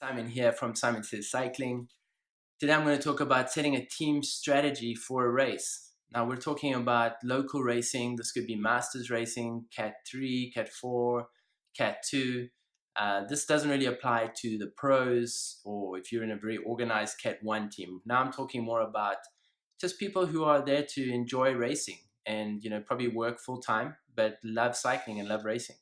Simon here from Simon Says Cycling. Today I'm going to talk about setting a team strategy for a race. Now we're talking about local racing. This could be masters racing, Cat 3, Cat 4, Cat 2. This doesn't really apply to the pros or if you're in a very organized Cat 1 team. Now I'm talking more about just people who are there to enjoy racing and probably work full time but love cycling and love racing.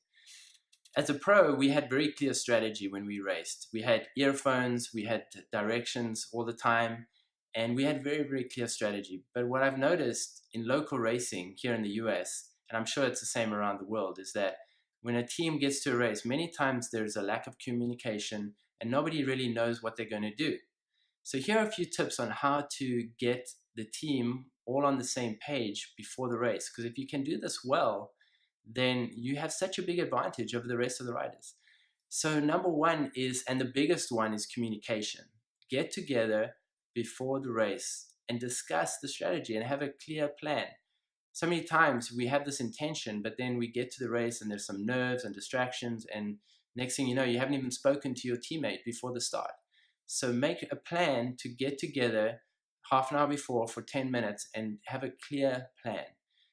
As a pro, we had very clear strategy when we raced. We had earphones, we had directions all the time, and we had very, very clear strategy. But what I've noticed in local racing here in the US, and I'm sure it's the same around the world, is that when a team gets to a race, many times there's a lack of communication and nobody really knows what they're going to do. So here are a few tips on how to get the team all on the same page before the race. Because if you can do this well, then you have such a big advantage over the rest of the riders. So number one is, and the biggest one is communication. Get together before the race and discuss the strategy and have a clear plan. So many times we have this intention, but then we get to the race and there's some nerves and distractions, and next thing you know, you haven't even spoken to your teammate before the start. So make a plan to get together half an hour before for 10 minutes and have a clear plan.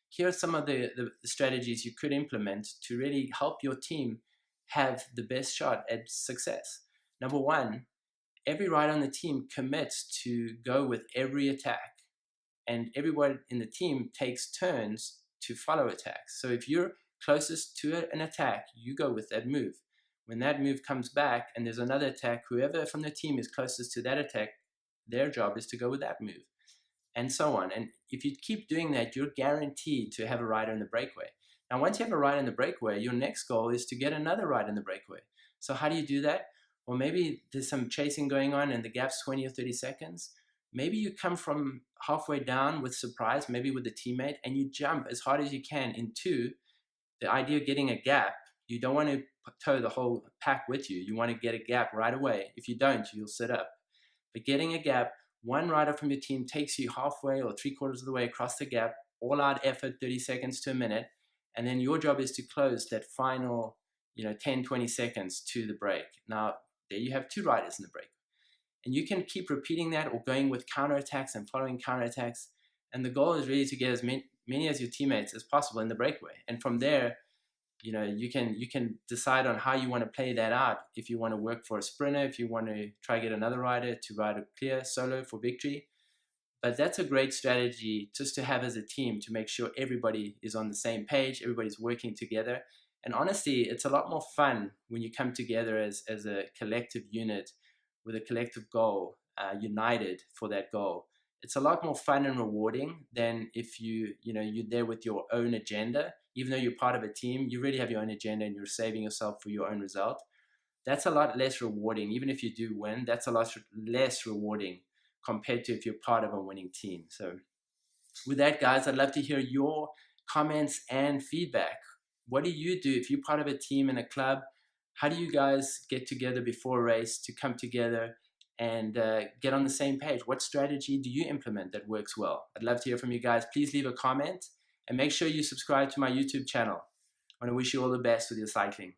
Here are some of the strategies you could implement to really help your team have the best shot at success. Number one, every rider on the team commits to go with every attack, and everyone in the team takes turns to follow attacks. So if you're closest to an attack, you go with that move. When that move comes back and there's another attack, whoever from the team is closest to that attack, their job is to go with that move. And so on. And if you keep doing that, you're guaranteed to have a rider in the breakaway. Now, once you have a rider in the breakaway, your next goal is to get another rider in the breakaway. So how do you do that? Well, maybe there's some chasing going on and the gap's 20 or 30 seconds. Maybe you come from halfway down with surprise, maybe with a teammate, and you jump as hard as you can into the idea of getting a gap. You don't want to tow the whole pack with you. You want to get a gap right away. If you don't, you'll sit up. But getting a gap, one rider from your team takes you halfway or 3/4 of the way across the gap, all out effort, 30 seconds to a minute, and then your job is to close that final 10, 20 seconds to the break. Now, there you have two riders in the break. And you can keep repeating that or going with counterattacks and following counterattacks. And the goal is really to get as many as your teammates as possible in the breakaway. And from there, you can decide on how you want to play that out. If you want to work for a sprinter, if you want to try get another rider to ride a clear solo for victory. But that's a great strategy just to have as a team to make sure everybody is on the same page, everybody's working together. And honestly, it's a lot more fun when you come together as a collective unit with a collective goal, united for that goal. It's a lot more fun and rewarding than if you're there with your own agenda. Even though you're part of a team, you really have your own agenda and you're saving yourself for your own result. That's a lot less rewarding. Even if you do win, that's a lot less rewarding compared to if you're part of a winning team. So with that, guys, I'd love to hear your comments and feedback. What do you do if you're part of a team in a club? How do you guys get together before a race to come together and get on the same page? What strategy do you implement that works well? I'd love to hear from you guys. Please leave a comment and make sure you subscribe to my YouTube channel. I want to wish you all the best with your cycling.